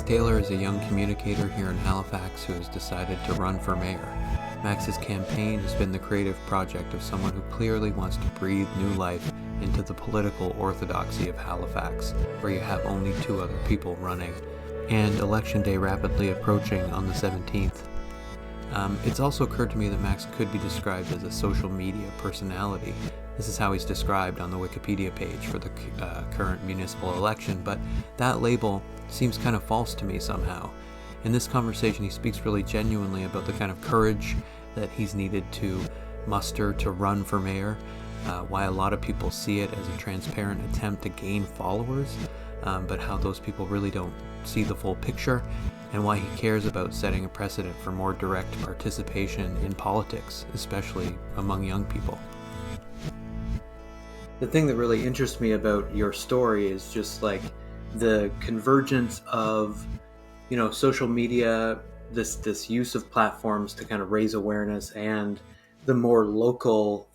Taylor is a young communicator here in Halifax who has decided to run for mayor. Max's campaign has been the creative project of someone who clearly wants to breathe new life into the political orthodoxy of Halifax, where you have only two other people running, and election day rapidly approaching on the 17th. It's also occurred to me that Max could be described as a social media personality. This is how he's described on the Wikipedia page for the current municipal election, but that label seems kind of false to me somehow. In this conversation, he speaks really genuinely about the kind of courage that he's needed to muster to run for mayor, why a lot of people see it as a transparent attempt to gain followers, but how those people really don't see the full picture, and why he cares about setting a precedent for more direct participation in politics, especially among young people. The thing that really interests me about your story is just like the convergence of, social media, this use of platforms to kind of raise awareness, and the more local,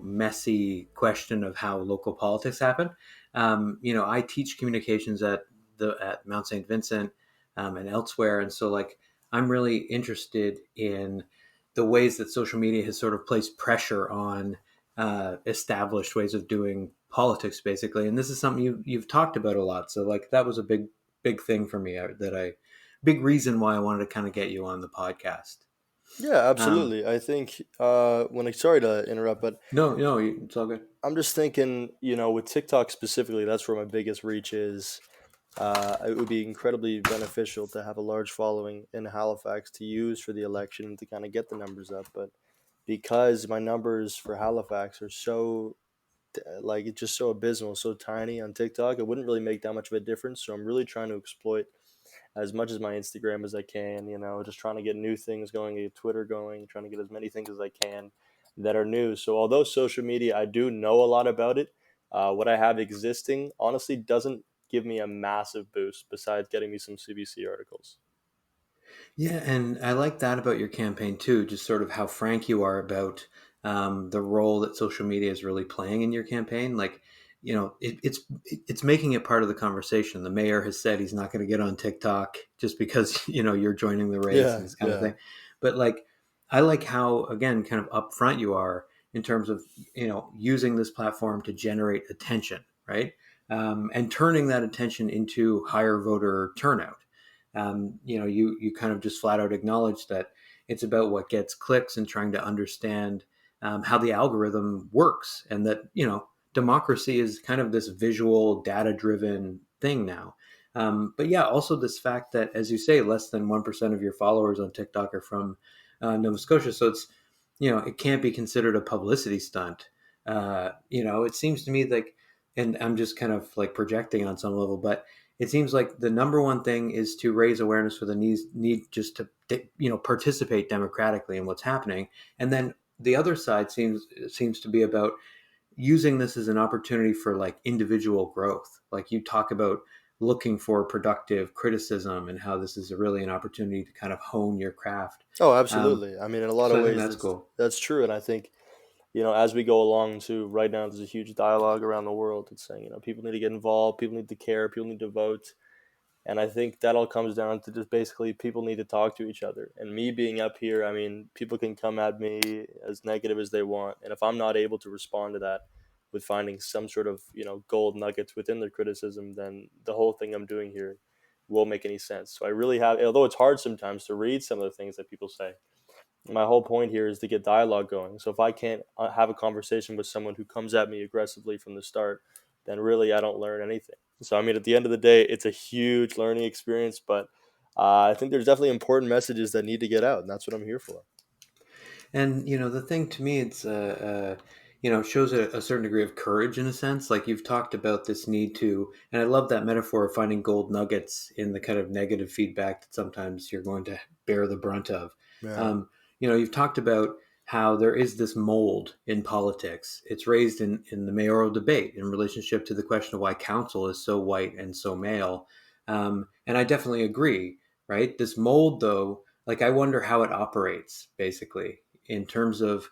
messy question of how local politics happen. I teach communications at Mount St. Vincent and elsewhere, and so I'm really interested in the ways that social media has sort of placed pressure on established ways of doing politics, basically. And this is something you've talked about a lot. So that was a big thing for me big reason why I wanted to kind of get you on the podcast. Yeah, Um, absolutely. I think sorry to interrupt, but no, it's all good. I'm just thinking, with TikTok specifically, that's where my biggest reach is. It would be incredibly beneficial to have a large following in Halifax to use for the election to kind of get the numbers up. But because my numbers for Halifax are so, it's just so abysmal, so tiny on TikTok, it wouldn't really make that much of a difference. So I'm really trying to exploit as much as my Instagram as I can, just trying to get new things going, get Twitter going, trying to get as many things as I can that are new. So although social media, I do know a lot about it, what I have existing honestly doesn't give me a massive boost besides getting me some CBC articles. Yeah, and I like that about your campaign too, just sort of how frank you are about the role that social media is really playing in your campaign. It's making it part of the conversation. The mayor has said he's not going to get on TikTok just because you're joining the race and Yeah, this kind of yeah. thing. But I like how, again, kind of upfront you are in terms of using this platform to generate attention, right? And turning that attention into higher voter turnout. You kind of just flat out acknowledge that it's about what gets clicks and trying to understand how the algorithm works, and that democracy is kind of this visual, data-driven thing now. But yeah, also this fact that, as you say, less than 1% of your followers on TikTok are from Nova Scotia, so it's it can't be considered a publicity stunt. It seems to me and I'm just kind of projecting on some level, but it seems like the number one thing is to raise awareness for the need just to participate democratically in what's happening, and then the other side seems to be about using this as an opportunity for individual growth. Like you talk about looking for productive criticism and how this is really an opportunity to kind of hone your craft. Oh, Um, absolutely. I mean, in a lot so of I think ways, that's that's cool. that's true, and I think as we go along too, right now there's a huge dialogue around the world. It's saying people need to get involved, people need to care, people need to vote. And I think that all comes down to just basically people need to talk to each other. And me being up here, I mean, people can come at me as negative as they want. And if I'm not able to respond to that with finding some sort of, gold nuggets within their criticism, then the whole thing I'm doing here won't make any sense. So I really have, although it's hard sometimes to read some of the things that people say, my whole point here is to get dialogue going. So if I can't have a conversation with someone who comes at me aggressively from the start, then really I don't learn anything. So I mean, at the end of the day, it's a huge learning experience, but I think there's definitely important messages that need to get out, and that's what I'm here for. And the thing to me, it's shows a certain degree of courage in a sense. Like you've talked about this need to, and I love that metaphor of finding gold nuggets in the kind of negative feedback that sometimes you're going to bear the brunt of. Yeah. You've talked about how there is this mold in politics. It's raised in the mayoral debate in relationship to the question of why council is so white and so male. And I definitely agree, right? This mold, though, I wonder how it operates basically in terms of,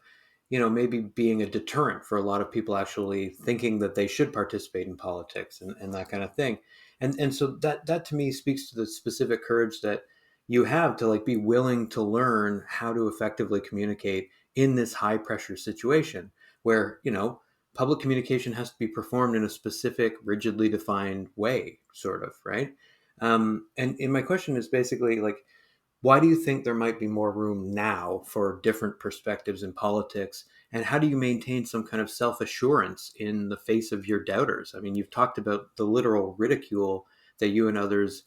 maybe being a deterrent for a lot of people actually thinking that they should participate in politics and that kind of thing. And so that to me speaks to the specific courage that you have to like be willing to learn how to effectively communicate in this high pressure situation where, public communication has to be performed in a specific, rigidly defined way, sort of, right? And my question is basically like, why do you think there might be more room now for different perspectives in politics? And how do you maintain some kind of self assurance in the face of your doubters? I mean, you've talked about the literal ridicule that you and others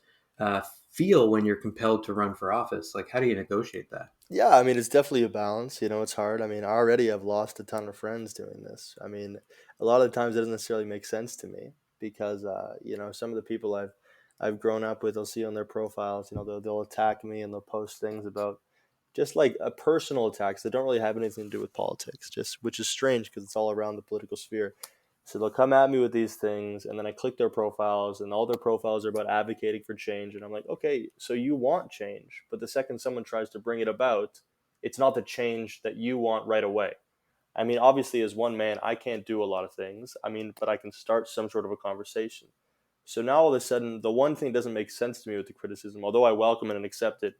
feel when you're compelled to run for office. Like, how do you negotiate that? Yeah, I mean, it's definitely a balance. It's hard. I mean, I already have lost a ton of friends doing this. I mean, a lot of the times it doesn't necessarily make sense to me because, some of the people I've grown up with, I'll see on their profiles, they'll attack me and they'll post things about just like a personal attacks that don't really have anything to do with politics, just which is strange because it's all around the political sphere. So they'll come at me with these things, and then I click their profiles, and all their profiles are about advocating for change. And I'm like, okay, so you want change, but the second someone tries to bring it about, it's not the change that you want right away. I mean, obviously, as one man, I can't do a lot of things. I mean, but I can start some sort of a conversation. So now all of a sudden, the one thing that doesn't make sense to me with the criticism, although I welcome it and accept it,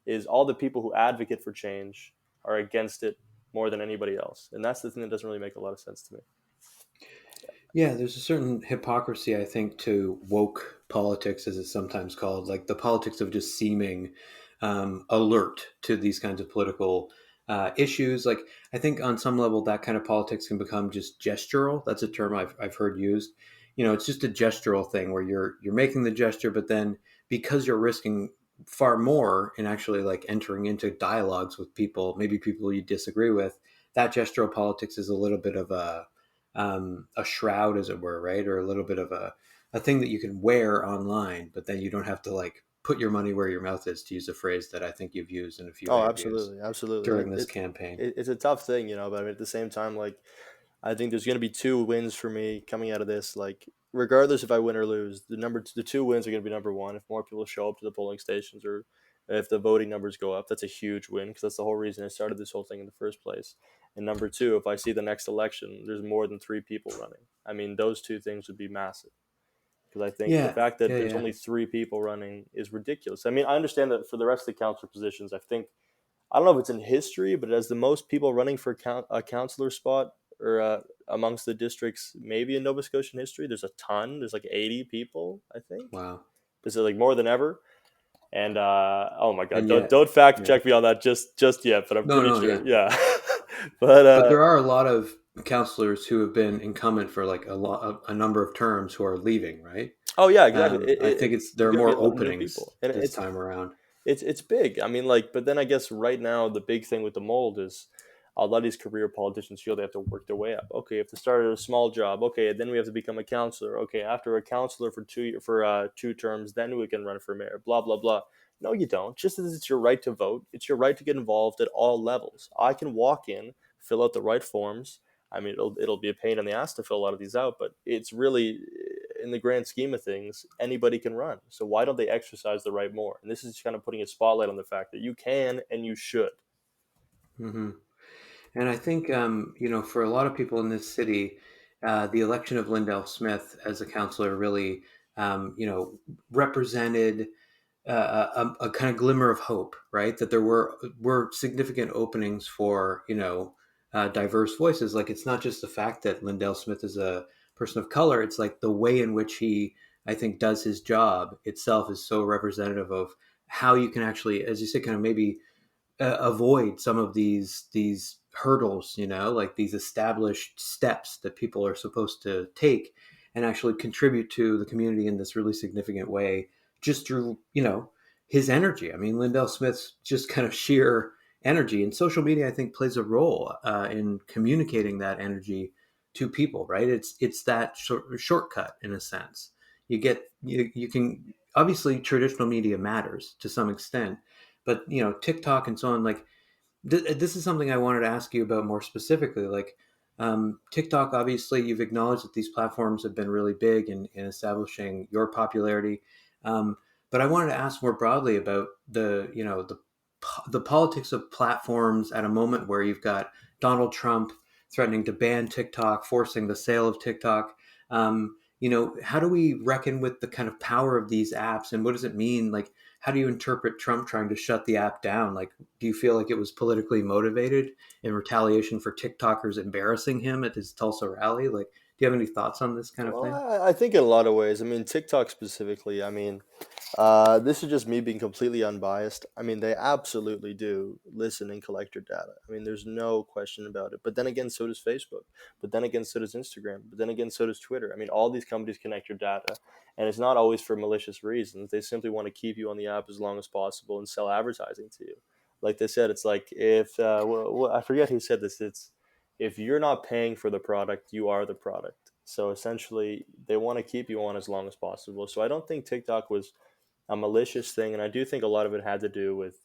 is all the people who advocate for change are against it more than anybody else. And that's the thing that doesn't really make a lot of sense to me. Yeah, there's a certain hypocrisy, I think, to woke politics, as it's sometimes called, like the politics of just seeming alert to these kinds of political issues. Like, I think on some level, that kind of politics can become just gestural. That's a term I've heard used. It's just a gestural thing where you're making the gesture, but then because you're risking far more in actually like entering into dialogues with people, maybe people you disagree with, that gestural politics is a little bit of a shroud, as it were, right? Or a little bit of a thing that you can wear online, but then you don't have to like put your money where your mouth is, to use a phrase that I think you've used in a few Oh, interviews absolutely, absolutely. And during this campaign. it's a tough thing, but I mean, at the same time, like I think there's going to be two wins for me coming out of this. Like, regardless if I win or lose, the two wins are going to be number one. If more people show up to the polling stations, or if the voting numbers go up, that's a huge win because that's the whole reason I started this whole thing in the first place. And number two, if I see the next election, there's more than three people running. I mean, those two things would be massive because I think the Yeah, fact that yeah, there's yeah. only three people running is ridiculous. I mean, I understand that for the rest of the council positions, I don't know if it's in history, but it has the most people running for a councillor spot or amongst the districts, maybe in Nova Scotian history. There's a ton. There's like 80 people, I think. Wow. This is like more than ever. And oh my god, And don't yet, don't fact yeah. check me on that just yet, but I'm No, pretty no, sure. yeah. Yeah, but But there are a lot of counselors who have been incumbent for like a number of terms who are leaving, right? oh yeah, exactly. I think there There's are going to be more a lot of new openings people, and this time around. it's big. I mean, like, but then I guess right now the big thing with the mold is a lot of these career politicians feel they have to work their way up. Okay, you have to start at a small job. Okay, then we have to become a counselor. Okay, after a counselor for two terms, then we can run for mayor. Blah blah blah. No, you don't. Just as it's your right to vote, it's your right to get involved at all levels. I can walk in, fill out the right forms. I mean, it'll be a pain in the ass to fill a lot of these out, but it's really, in the grand scheme of things, anybody can run. So why don't they exercise the right more? And this is kind of putting a spotlight on the fact that you can and you should. Hmm. And I think, for a lot of people in this city, the election of Lindell Smith as a counselor really, represented a kind of glimmer of hope, right? That there were significant openings for diverse voices. Like, it's not just the fact that Lindell Smith is a person of color; it's like the way in which he, I think, does his job itself is so representative of how you can actually, as you say, kind of maybe avoid some of these hurdles, like these established steps that people are supposed to take, and actually contribute to the community in this really significant way, just through his energy. I mean, Lindell Smith's just kind of sheer energy, and social media, I think, plays a role in communicating that energy to people. Right? It's that shortcut in a sense. You can, obviously, traditional media matters to some extent, but TikTok and so on, like this is something I wanted to ask you about more specifically. Like, TikTok, obviously, you've acknowledged that these platforms have been really big in establishing your popularity. But I wanted to ask more broadly about the politics of platforms at a moment where you've got Donald Trump threatening to ban TikTok, forcing the sale of TikTok. How do we reckon with the kind of power of these apps, and what does it mean? Like, how do you interpret Trump trying to shut the app down? Like, do you feel like it was politically motivated in retaliation for TikTokers embarrassing him at his Tulsa rally? Like, do you have any thoughts on this kind of Well, thing? I think in a lot of ways. I mean, TikTok specifically. I mean, this is just me being completely unbiased. I mean, they absolutely do listen and collect your data. I mean, there's no question about it. But then again, so does Facebook. But then again, so does Instagram. But then again, so does Twitter. I mean, all these companies connect your data, and it's not always for malicious reasons. They simply want to keep you on the app as long as possible and sell advertising to you. Like they said, it's like if I forget who said this. It's if you're not paying for the product, you are the product. So essentially, they want to keep you on as long as possible. So I don't think TikTok was a malicious thing, and I do think a lot of it had to do with,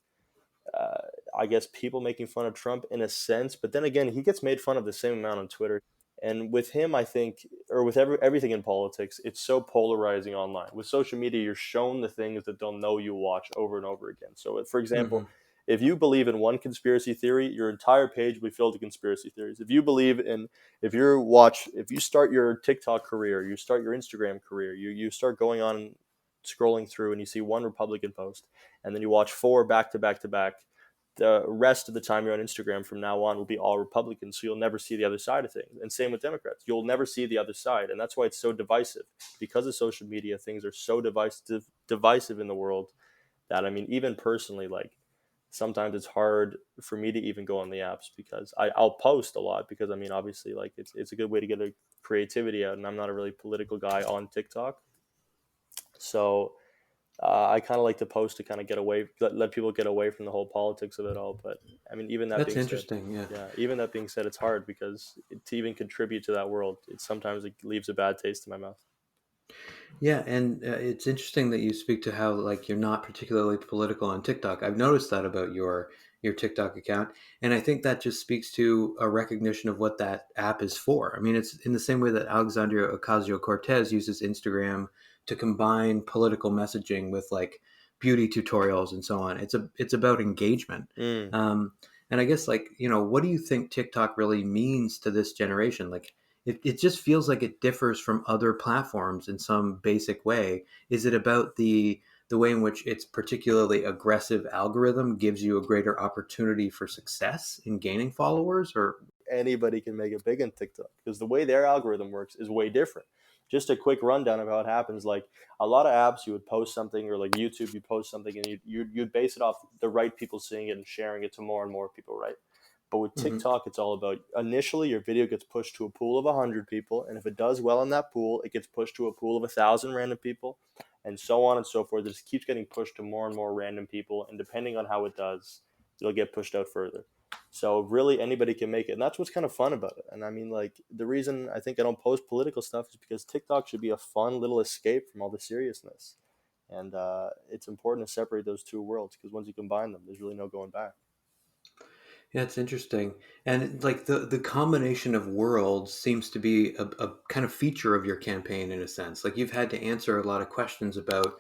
uh, I guess, people making fun of Trump in a sense. But then again, he gets made fun of the same amount on Twitter. And with him, I think, or with everything in politics, it's so polarizing online. With social media, you're shown the things that they'll know you watch over and over again. So, for example, Mm-hmm. if you believe in one conspiracy theory, your entire page will be filled with conspiracy theories. If you believe in, if you start your TikTok career, you start your Instagram career, you start going on scrolling through and you see one Republican post, and then you watch four back to back to back, the rest of the time you're on Instagram from now on will be all Republicans. So you'll never see the other side of things. And same with Democrats. You'll never see the other side. And that's why it's so divisive. Because of social media, things are so divisive in the world that, I mean, even personally, like, sometimes it's hard for me to even go on the apps because I'll post a lot because, I mean, obviously, like, it's a good way to get a creativity out. And I'm not a really political guy on TikTok. So I kind of like to post to kind of get away, let people get away from the whole politics of it all. But I mean, even that That's being said, interesting. Yeah. yeah, even that being said, it's hard because to even contribute to that world, it leaves a bad taste in my mouth. Yeah, and it's interesting that you speak to how like you're not particularly political on TikTok. I've noticed that about your TikTok account, and I think that just speaks to a recognition of what that app is for. I mean, it's in the same way that Alexandria Ocasio-Cortez uses Instagram to combine political messaging with like beauty tutorials and so on. It's about engagement. Mm. Um, and I guess like, what do you think TikTok really means to this generation? Like it just feels like it differs from other platforms in some basic way. Is it about the way in which its particularly aggressive algorithm gives you a greater opportunity for success in gaining followers? Or Anybody can make it big on TikTok because the way their algorithm works is way different. Just a quick rundown of how it happens. Like a lot of apps, you would post something, or like YouTube, you post something, and you'd base it off the right people seeing it and sharing it to more and more people, right? But with Mhm. TikTok, it's all about initially your video gets pushed to a pool of 100 people, and if it does well in that pool, it gets pushed to a pool of 1,000 random people, and so on and so forth. It just keeps getting pushed to more and more random people, and depending on how it does, it'll get pushed out further. So really, anybody can make it, and that's what's kind of fun about it. And I mean, like the reason I think I don't post political stuff is because TikTok should be a fun little escape from all the seriousness, and it's important to separate those two worlds because once you combine them, there's really no going back. Yeah, it's interesting. And like the combination of worlds seems to be a kind of feature of your campaign in a sense. Like you've had to answer a lot of questions about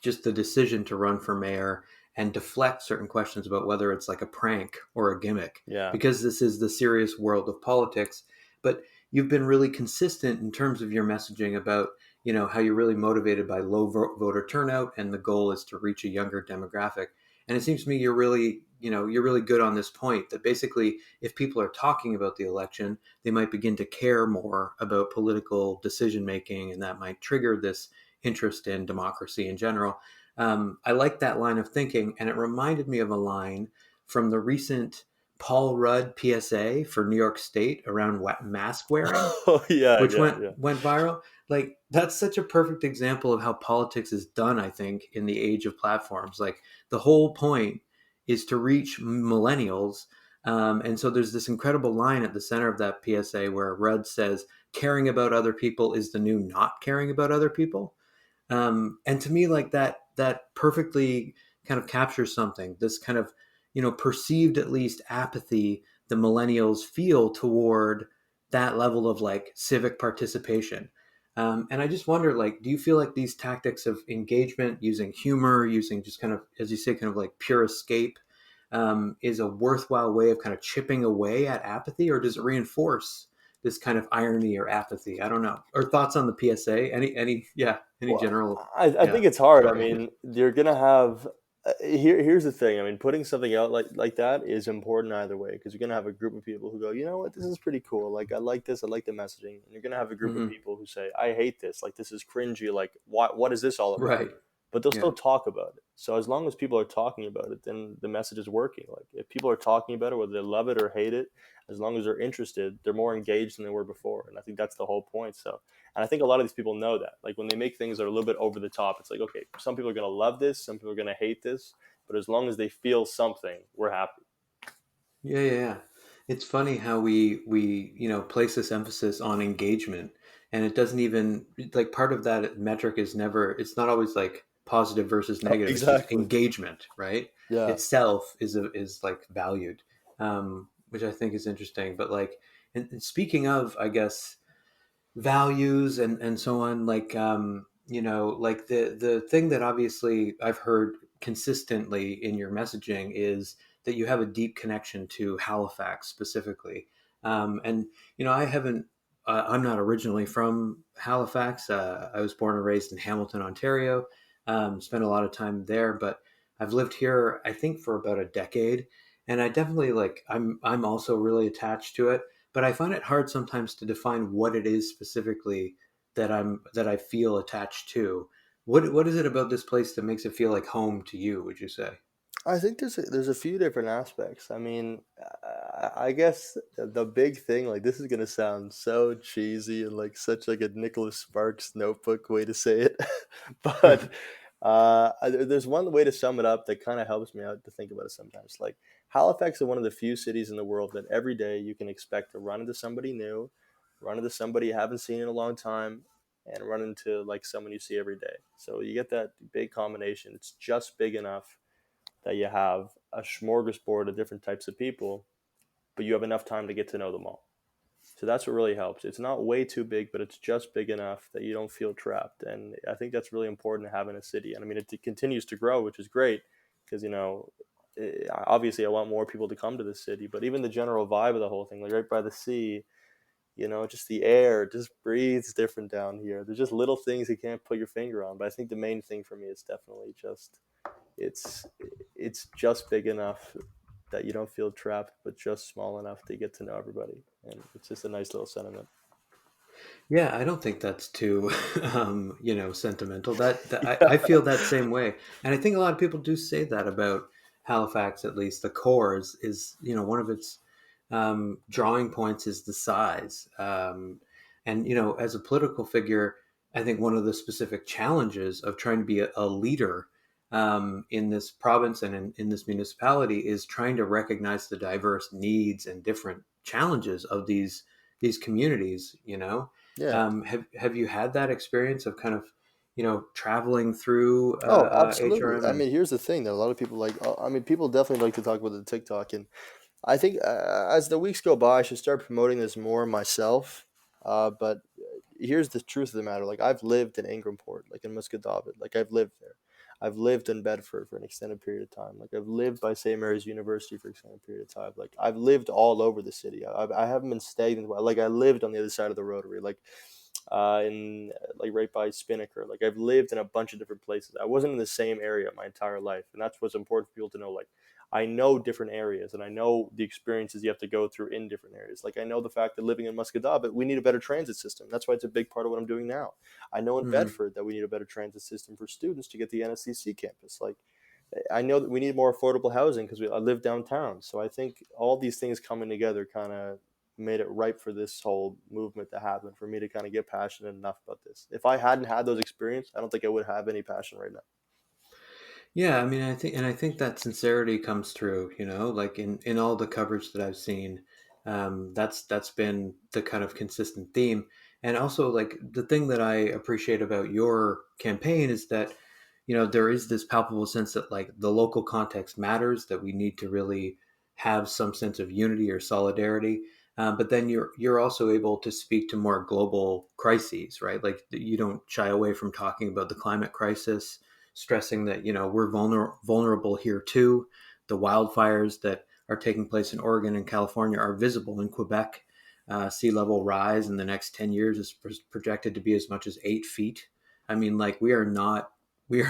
just the decision to run for mayor and deflect certain questions about whether it's like a prank or a gimmick, Yeah. because this is the serious world of politics. But you've been really consistent in terms of your messaging about, how you're really motivated by low voter turnout and the goal is to reach a younger demographic. And it seems to me you're really good on this point that basically if people are talking about the election, they might begin to care more about political decision making, and that might trigger this interest in democracy in general. I like that line of thinking, and it reminded me of a line from the recent Paul Rudd PSA for New York State around mask wearing, Oh yeah, which yeah, went yeah. went viral. Like that's such a perfect example of how politics is done, I think, in the age of platforms. Like the whole point is to reach millennials. And so there's this incredible line at the center of that PSA where Rudd says, caring about other people is the new not caring about other people. And to me, like that perfectly kind of captures something, this kind of, perceived at least apathy the millennials feel toward that level of like civic participation. And I just wonder, like, do you feel like these tactics of engagement, using humor, using just kind of, as you say, kind of like pure escape, is a worthwhile way of kind of chipping away at apathy, or does it reinforce this kind of irony or apathy? I don't know. Or thoughts on the PSA? Any Well, general, I yeah, think it's hard. I sorry. mean, you're gonna have here's the thing. I mean, putting something out like that is important either way because you're gonna have a group of people who go, you know what, this is pretty cool. Like I like this. I like the messaging. And you're gonna have a group of Hmm. people who say, I hate this. Like this is cringy. Like what is this all about? Right. But they'll Yeah. still talk about it. So as long as people are talking about it, then the message is working. Like if people are talking about it, whether they love it or hate it, as long as they're interested, they're more engaged than they were before. And I think that's the whole point. So and I think a lot of these people know that. Like when they make things that are a little bit over the top, it's like, okay, some people are going to love this, some people are going to hate this, but as long as they feel something, we're happy. Yeah, yeah, yeah. It's funny how we place this emphasis on engagement, and it doesn't even like part of that metric is never. It's not always like positive versus Oh, negative. It's just exactly. engagement, right? Yeah. Itself is like valued, which I think is interesting. But like, and speaking of, I guess values and so on, like like the thing that obviously I've heard consistently in your messaging is that you have a deep connection to Halifax specifically. And I haven't I'm not originally from Halifax. I was born and raised in Hamilton, Ontario. Spent a lot of time there, but I've lived here I think for about a decade, and I definitely like I'm also really attached to it, but I find it hard sometimes to define what it is specifically that I feel attached to. What is it about this place that makes it feel like home to you, would you say? I think there's a few different aspects. I mean, I guess the big thing, like this is gonna sound so cheesy and like such like a Nicholas Sparks Notebook way to say it, but there's one way to sum it up that kind of helps me out to think about it sometimes. Like Halifax is one of the few cities in the world that every day you can expect to run into somebody new, run into somebody you haven't seen in a long time, and run into like someone you see every day. So you get that big combination. It's just big enough that you have a smorgasbord of different types of people, but you have enough time to get to know them all. So that's what really helps. It's not way too big, but it's just big enough that you don't feel trapped. And I think that's really important to have in a city. And I mean, it continues to grow, which is great because, obviously I want more people to come to the city, but even the general vibe of the whole thing, like right by the sea, just the air just breathes different down here. There's just little things you can't put your finger on. But I think the main thing for me is definitely just it's it's just big enough that you don't feel trapped, but just small enough to get to know everybody. And it's just a nice little sentiment. Yeah, I don't think that's too, sentimental. I feel that same way, and I think a lot of people do say that about Halifax. At least the core is one of its drawing points is the size, and as a political figure, I think one of the specific challenges of trying to be a leader in this province and in this municipality is trying to recognize the diverse needs and different challenges of these communities. Yeah. Have you had that experience of kind of traveling through Oh, absolutely. HRM I and mean, here's the thing that a lot of people like. I mean, people definitely like to talk about the TikTok, and I think as the weeks go by, I should start promoting this more myself. But here's the truth of the matter: like I've lived in Ingrimport, like in Muscatawbin, like I've lived there. I've lived in Bedford for an extended period of time. Like I've lived by St. Mary's University for an extended period of time. Like I've lived all over the city. I haven't been stagnant. Like I lived on the other side of the Rotary. Like in like right by Spinnaker. Like I've lived in a bunch of different places. I wasn't in the same area my entire life, and that's what's important for people to know. Like I know different areas, and I know the experiences you have to go through in different areas. Like I know the fact that living in Muscatawbin, we need a better transit system. That's why it's a big part of what I'm doing now. I know in Mhm. Bedford that we need a better transit system for students to get the NSCC campus. Like I know that we need more affordable housing because I live downtown. So I think all these things coming together kind of made it ripe for this whole movement to happen for me to kind of get passionate enough about this. If I hadn't had those experiences, I don't think I would have any passion right now. Yeah, I mean, I think that sincerity comes through, like in all the coverage that I've seen. That's been the kind of consistent theme. And also, like the thing that I appreciate about your campaign is that, there is this palpable sense that like the local context matters, that we need to really have some sense of unity or solidarity. But then you're also able to speak to more global crises, right? Like you don't shy away from talking about the climate crisis, stressing that we're vulnerable here too. the wildfires that are taking place in Oregon and California are visible. In Quebec, sea level rise in the next 10 years is projected to be as much as 8 feet. I mean, like we are we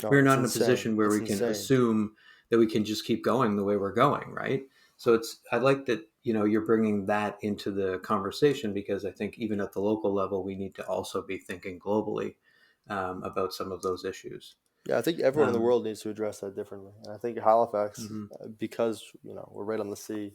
No, are it's not in a insane. position where It's we can insane. assume that we can just keep going the way we're going, right? So I like that, you're bringing that into the conversation, because I think even at the local level we need to also be thinking globally about some of those issues. Yeah, I think everyone in the Um, world needs to address that differently. And I think Halifax, mhm, because we're right on the sea,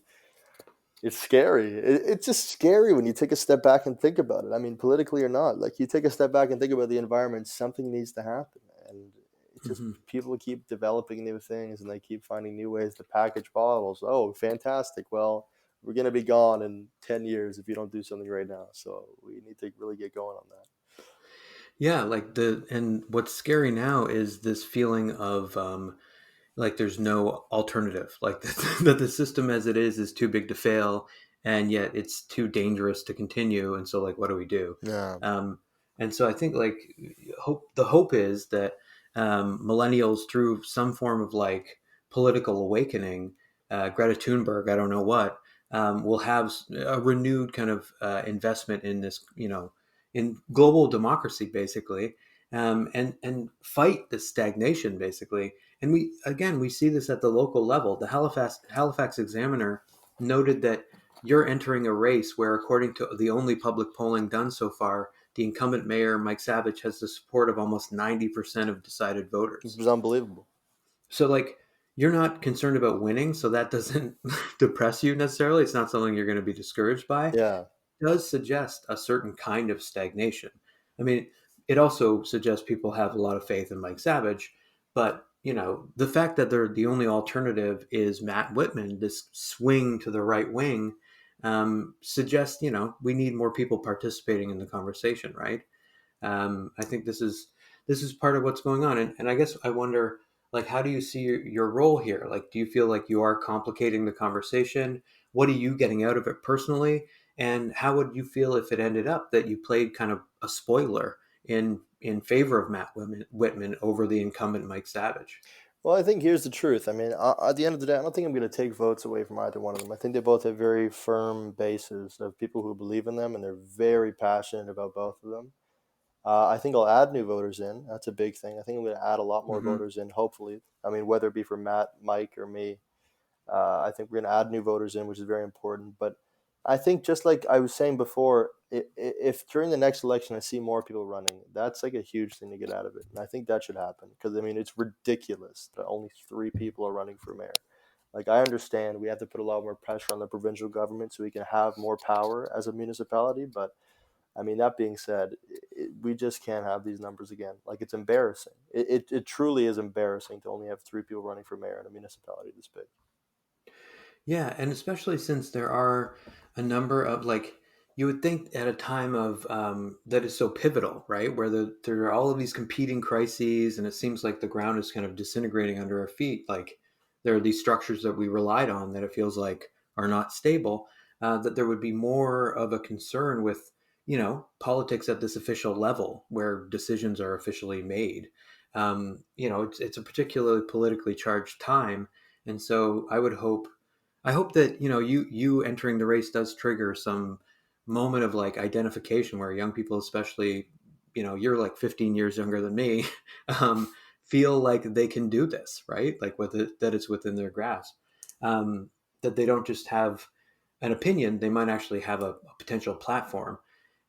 it's scary. It's just scary when you take a step back and think about it. I mean, politically or not, like you take a step back and think about the environment, something needs to happen, and it's just mhm. people keep developing new things and they keep finding new ways to package bottles. Oh, fantastic! Well, we're gonna be gone in 10 years if you don't do something right now. So we need to really get going on that. Yeah, like and what's scary now is this feeling of like there's no alternative, like that the system as it is too big to fail, and yet it's too dangerous to continue. And so, like, what do we do? Yeah. um, and so I think, like, the hope is that millennials, through some form of like political awakening, Greta Thunberg, I don't know what, will have a renewed kind of investment in this, in global democracy, basically, and fight the stagnation, basically. And we see this at the local level. The Halifax Examiner noted that you're entering a race where, according to the only public polling done so far, the incumbent mayor, Mike Savage, has the support of almost 90% of decided It voters. was unbelievable. So, like, you're not concerned about winning, so that doesn't depress you necessarily. It's not something you're going to be discouraged by. It Yeah. does suggest a certain kind of stagnation. I mean, it also suggests people have a lot of faith in Mike Savage, but the fact that they're the only alternative is Matt Whitman, this swing to the right wing, suggests we need more people participating in the conversation, right? I think this is part of what's going on, and I guess I wonder, like, how do you see your role here? Like, do you feel like you are complicating the conversation? What are you getting out of it personally? And how would you feel if it ended up that you played kind of a spoiler in favor of Whitman over the incumbent Mike Savage? Well, I think here's the truth. I mean, at the end of the day, I don't think I'm going to take votes away from either one of them. I think they both have very firm bases of people who believe in them, and they're very passionate about both of them. I think I'll add new voters in. That's a big thing. I think I'm going to add a lot more Hmm. voters in, hopefully. I mean, whether it be for Matt, Mike, or me, I think we're going to add new voters in, which is very important. But I think, just like I was saying before, if during the next election I see more people running, that's like a huge thing to get out of it. And I think that should happen because, I mean, it's ridiculous that only 3 people are running for mayor. Like, I understand we have to put a lot more pressure on the provincial government so we can have more power as a municipality. But I mean, that being said, we just can't have these numbers again. Like, it's embarrassing. It truly is embarrassing to only have 3 people running for mayor in a municipality this big. Yeah, and especially since there are a number of, like, you would think at a time of that is so pivotal, right? Where there are all of these competing crises, and it seems like the ground is kind of disintegrating under our feet. Like, there are these structures that we relied on that it feels like are not stable. That there would be more of a concern with politics at this official level where decisions are officially made. It's a particularly politically charged time, and so I hope that you entering the race does trigger some moment of, like, identification where young people, especially, you're like 15 years younger than me, um, feel like they can do this, right? Like, with it, that it's within their grasp. That they don't just have an opinion; they might actually have a potential platform.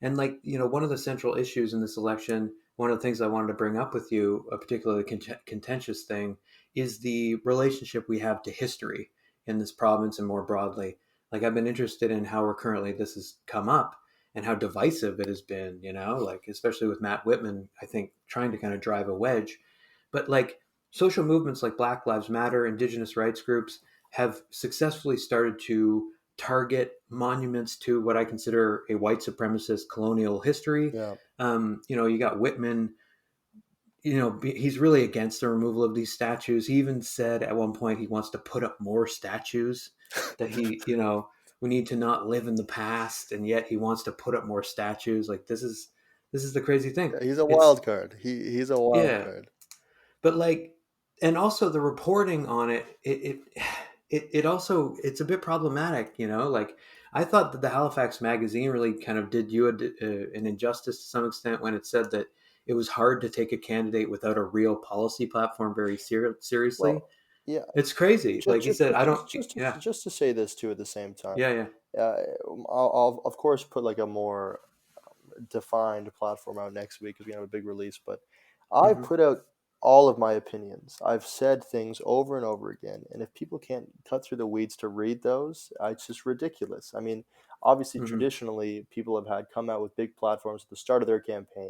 And, like, one of the central issues in this election, one of the things I wanted to bring up with you, a particularly contentious thing, is the relationship we have to history in this province and more broadly. Like, I've been interested in how recurrently this has come up and how divisive it has been, like, especially with Matt Whitman, I think, trying to kind of drive a wedge. But, like, social movements like Black Lives Matter, Indigenous rights groups have successfully started to target monuments to what I consider a white supremacist colonial history. Yeah. You got Whitman, he's really against the removal of these statues. He even said at one point he wants to put up more statues, that we need to not live in the past, and yet he wants to put up more statues. Like, this is the crazy thing. Yeah, he's a It's wild card. He's a wild Yeah, card. but, like, and also the reporting on it also it's a bit problematic, you know. Like I thought that the Halifax magazine really kind of did you an injustice to some extent when it said that it was hard to take a candidate without a real policy platform very seriously. Well, yeah, It's crazy. just Like he just said, just I don't. just just to, Yeah. just to say this too at the same time. Yeah. Yeah. Uh, I'll of course put like a more defined platform out next week because we have a big release. But I Hmm. put out all of my opinions. I've said things over and over again, and if people can't cut through the weeds to read those, it's just ridiculous. I mean, obviously, Hmm. traditionally, people have had come out with big platforms at the start of their campaign.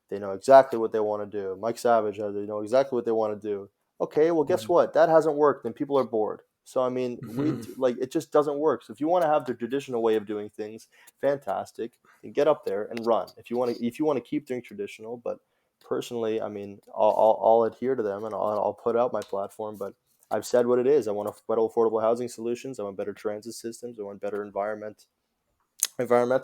They know exactly what they want to do. Mike Savage, they know exactly what they want to do. Okay, well, guess Hmm. what? That hasn't worked, and people are bored. So I mean, Hmm. like it just doesn't work. So if you want to have the traditional way of doing things, fantastic, then get up there and run. If you want to keep doing traditional, but personally, I mean, I'll adhere to them and I'll put out my platform. But I've said what it is. I want better affordable housing solutions. I want better transit systems. I want better environmental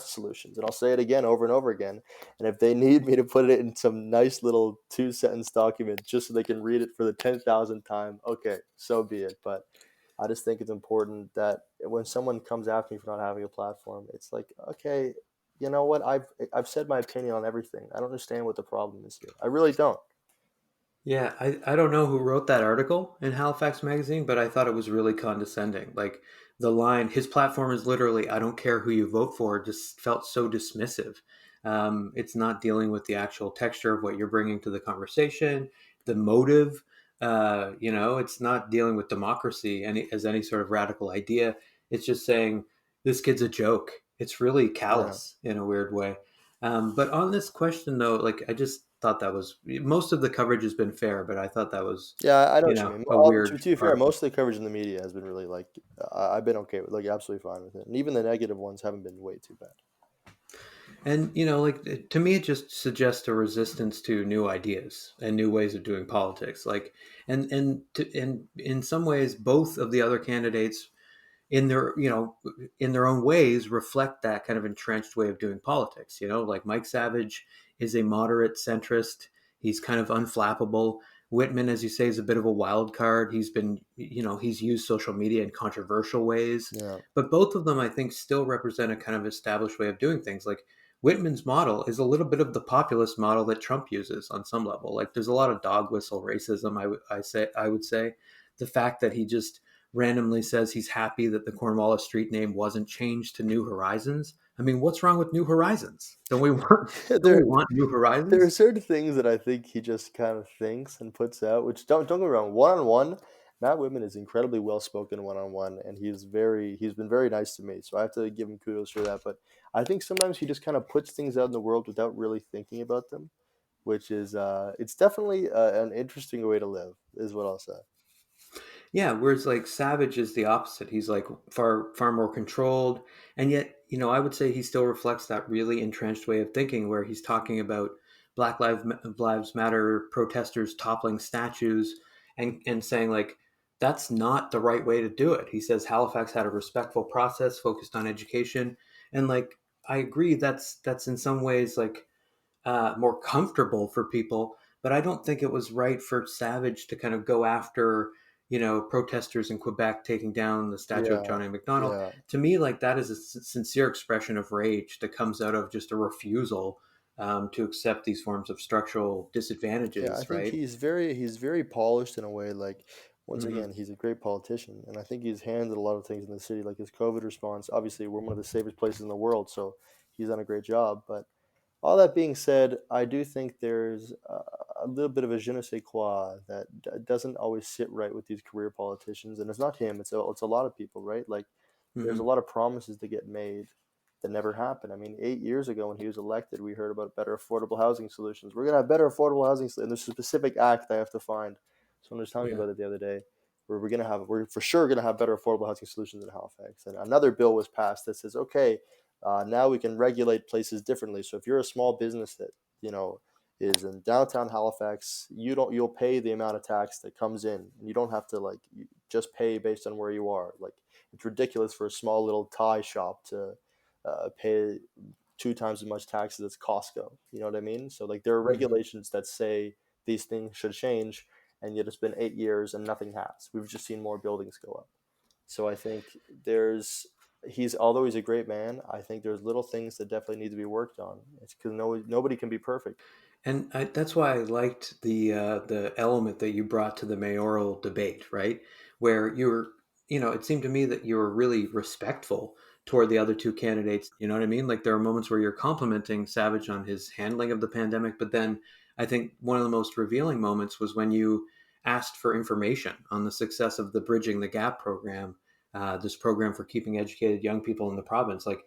solutions. And I'll say it again over and over again. And if they need me to put it in some nice little 2 sentence document just so they can read it for the 10,000th time, okay, so be it. But I just think it's important that when someone comes after me for not having a platform, it's like, okay, you know what? I've said my opinion on everything. I don't understand what the problem is here. I really don't. Yeah, I don't know who wrote that article in Halifax magazine, but I thought it was really condescending. Like the line, his platform is literally, I don't care who you vote for, just felt so dismissive. It's not dealing with the actual texture of what you're bringing to the conversation, the motive. It's not dealing with democracy as any sort of radical idea. It's just saying, this kid's a joke. It's really Yeah. callous in a weird way. But on this question, though, like I just thought that was most of the coverage has been fair, but I thought that was, Yeah, I know what you mean. a To, weird to be fair, article. most of the coverage in the media has been really like I've been okay with, like absolutely fine with it, and even the negative ones haven't been way too bad. And like to me, it just suggests a resistance to new ideas and new ways of doing politics. Like, and in some ways, both of the other candidates in their in their own ways reflect that kind of entrenched way of doing politics. Like Mike Savage is a moderate centrist. He's kind of unflappable. Whitman, as you say, is a bit of a wild card. He's used social media in controversial ways, Yeah, but both of them I think still represent a kind of established way of doing things. Like Whitman's model is a little bit of the populist model that Trump uses on some level. Like there's a lot of dog whistle racism. I would say the fact that he just randomly says he's happy that the Cornwallis street name wasn't changed to New Horizons. I mean, what's wrong with New Horizons? Don't we want don't we there want New there are Horizons? certain things that I think he just kind of thinks and puts out, which don't get me wrong. One on one, Matt Whitman is incredibly well spoken one on one, and he's been very nice to me. So I have to give him kudos for that. But I think sometimes he just kind of puts things out in the world without really thinking about them, which is it's definitely an interesting way to live, is what I'll say. Yeah, whereas like Savage is the opposite. He's like far more controlled, and yet I would say he still reflects that really entrenched way of thinking, where he's talking about Black Lives Matter protesters toppling statues, and saying like that's not the right way to do it. He says Halifax had a respectful process focused on education, and like I agree that's in some ways like more comfortable for people. But I don't think it was right for Savage to kind of go after, protesters in Quebec taking down the statue of Yeah, John A. Macdonald. yeah. To me, like that is a sincere expression of rage that comes out of just a refusal to accept these forms of structural Yeah, I disadvantages, think right? he's very polished in a way. Like once Hmm. again, he's a great politician, and I think he's handled a lot of things in the city, like his COVID response. Obviously, we're one of the safest places in the world, so he's done a great job. But all that being said, I do think there's a little bit of a je ne sais quoi that doesn't always sit right with these career politicians, and it's not him. It's a lot of people, right? Like there's a Hmm. lot of promises that get made that never happen. I mean, 8 years ago when he was elected, we heard about better affordable housing solutions. We're gonna have better affordable housing, and there's a specific act I have to find. Someone was telling me Yeah. about it the other day, where we're for sure gonna have better affordable housing solutions in Halifax. And another bill was passed that says, okay, now we can regulate places differently. So if you're a small business that you know is in downtown Halifax, you'll pay the amount of tax that comes in, and you don't have to like just pay based on where you are. Like it's ridiculous for a small little tie shop to pay 2 times as much taxes as Costco. You know what I mean? So like there are Hmm. regulations that say these things should change, and yet it's been 8 years and nothing has. We've just seen more buildings go up. So I think there's he's although he's a great man, I think there's little things that definitely need to be worked on. It's because nobody can be perfect. And that's why I liked the element that you brought to the mayoral debate, right? Where you were, it seemed to me that you were really respectful toward the other two candidates. You know what I mean? Like there are moments where you're complimenting Savage on his handling of the pandemic, but then I think one of the most revealing moments was when you asked for information on the success of the Bridging the Gap program, this program for keeping educated young people in the province. Like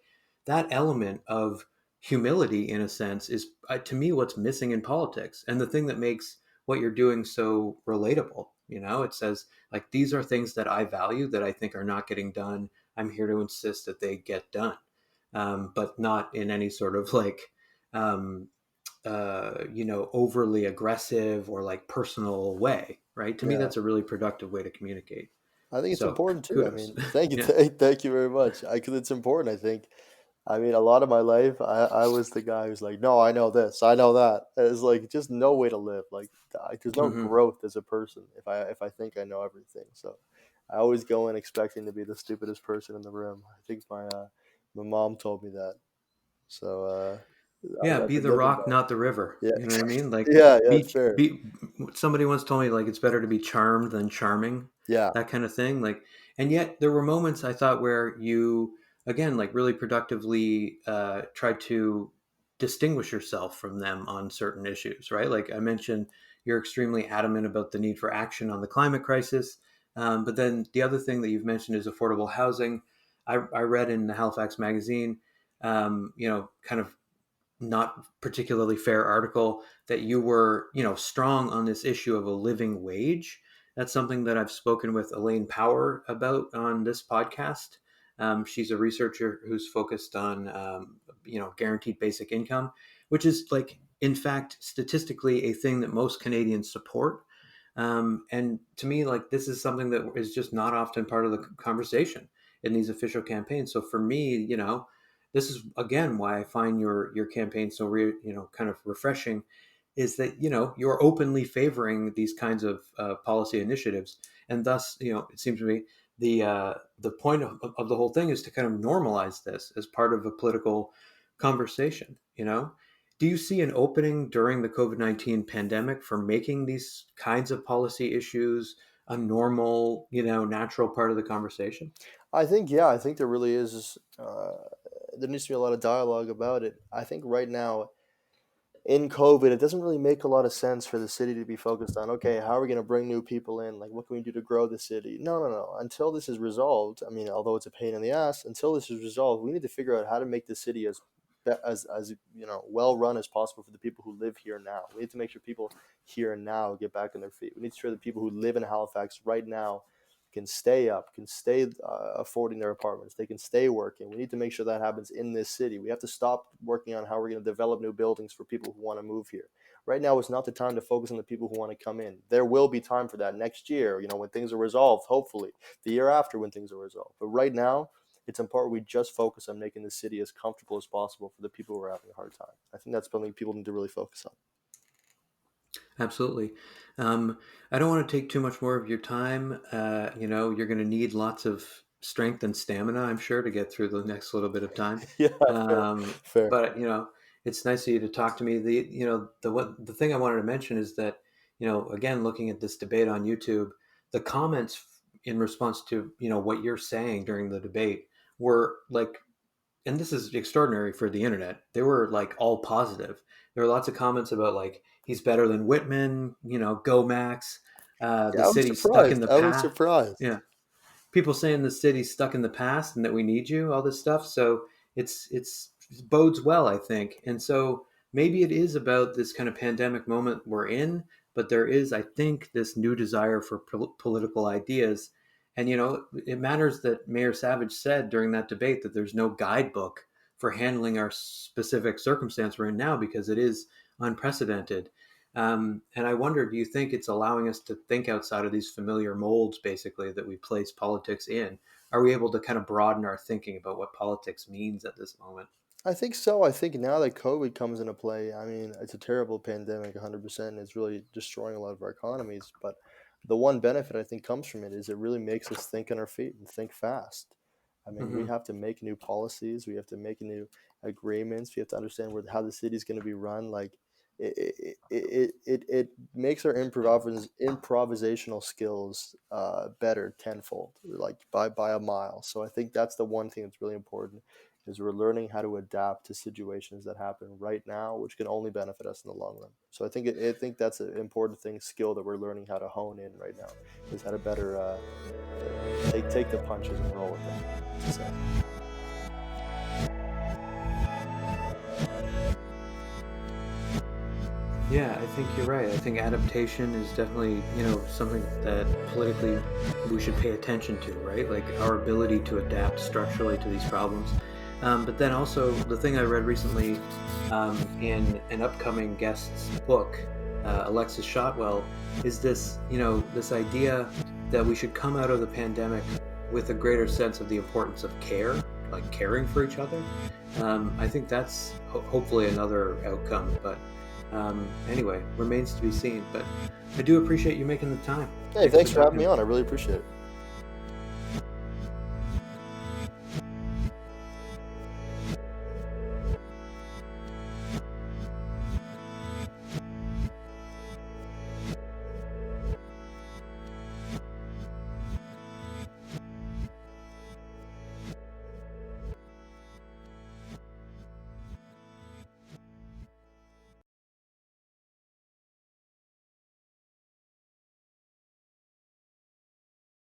that element of humility in a sense is to me what's missing in politics, and the thing that makes what you're doing so relatable. It says like these are things that I value that I think are not getting done. I'm here to insist that they get done, but not in any sort of like um, overly aggressive or like personal way, right? To me Yeah. that's a really productive way to communicate. I think it's So important too. I kudos. mean, thank you, Yeah. thank you very much. Because it's important. I think. I mean, a lot of my life, I was the guy who's like, no, I know this, I know that. And it's like just no way to live. Like, there's no Hmm. growth as a person if I think I know everything. So, I always go in expecting to be the stupidest person in the room. I think my mom told me that. So, Yeah, I've be been the living rock, by it. not the river. Yeah, You know what I mean? Like yeah, yeah. be Sure. be somebody once told me like it's better to be charmed than charming, Yeah, that kind of thing. Like and yet there were moments I thought where you again like really productively tried to distinguish yourself from them on certain issues, right? Like I mentioned, you're extremely adamant about the need for action on the climate crisis. But then the other thing that you've mentioned is affordable housing. I read in the Halifax magazine, kind of not particularly fair article that you were, strong on this issue of a living wage. That's something that I've spoken with Elaine Power about on this podcast. She's a researcher who's focused on, guaranteed basic income, which is like, in fact, statistically a thing that most Canadians support. And to me, like this is something that is just not often part of the conversation in these official campaigns. So for me, this is again why I find your campaign so kind of refreshing, is that you're openly favoring these kinds of policy initiatives, and thus it seems to me the point of the whole thing is to kind of normalize this as part of a political conversation. Do you see an opening during the COVID-19 pandemic for making these kinds of policy issues a normal, natural part of the conversation? I think yeah, I think there really is. There needs to be a lot of dialogue about it. I think right now in COVID, it doesn't really make a lot of sense for the city to be focused on, okay, how are we going to bring new people in? Like, what can we do to grow the city? No, no, no. Until this is resolved, I mean, although it's a pain in the ass, until this is resolved, we need to figure out how to make the city as well run as possible for the people who live here now. We need to make sure people here and now get back on their feet. We need to ensure that people who live in Halifax right now can stay up, can stay affording their apartments. They can stay working. We need to make sure that happens in this city. We have to stop working on how we're going to develop new buildings for people who want to move here. Right now is not the time to focus on the people who want to come in. There will be time for that next year, when things are resolved, hopefully, the year after when things are resolved. But right now, it's important we just focus on making the city as comfortable as possible for the people who are having a hard time. I think that's something people need to really focus on. Absolutely. I don't want to take too much more of your time. You're going to need lots of strength and stamina, I'm sure, to get through the next little bit of time. Yeah, fair, fair. But it's nice of you to talk to me. The thing I wanted to mention is that again, looking at this debate on YouTube, the comments in response to what you're saying during the debate were like, and this is extraordinary for the internet. They were like all positive. There were lots of comments about like he's better than Whitman. Go Max. The Yeah, I was city's stuck in surprised. the I was past. surprised. Yeah, people saying the city's stuck in the past and that we need you. All this stuff. So it bodes well, I think. And so maybe it is about this kind of pandemic moment we're in, but there is, I think, this new desire for political ideas. And it matters that Mayor Savage said during that debate that there's no guidebook for handling our specific circumstance we're in now because it is unprecedented. And I wonder, do you think it's allowing us to think outside of these familiar molds, basically, that we place politics in? Are we able to kind of broaden our thinking about what politics means at this moment? I think so. I think now that COVID comes into play, I mean, it's a terrible pandemic, 100%. It's really destroying a lot of our economies. But the one benefit I think comes from it is it really makes us think on our feet and think fast. I mean, we Hmm. have to make new policies, we have to make new agreements, we have to understand how the city's going to be run. Like, it makes our improvisational skills better tenfold, like by a mile. So I think that's the one thing that's really important is we're learning how to adapt to situations that happen right now, which can only benefit us in the long run. So I think that's an important thing, skill that we're learning how to hone in right now, is how to better take the punches and roll with them, to say. Yeah, I think you're right. I think adaptation is definitely, something that politically we should pay attention to, right? Like our ability to adapt structurally to these problems. But then also, the thing I read recently in an upcoming guest's book, Alexis Shotwell, is this idea that we should come out of the pandemic with a greater sense of the importance of care, like caring for each other. I think that's hopefully another outcome, but anyway, remains to be seen. But I do appreciate you making the time. Hey, Thanks for thanks for having talking me to on. me. I really appreciate it.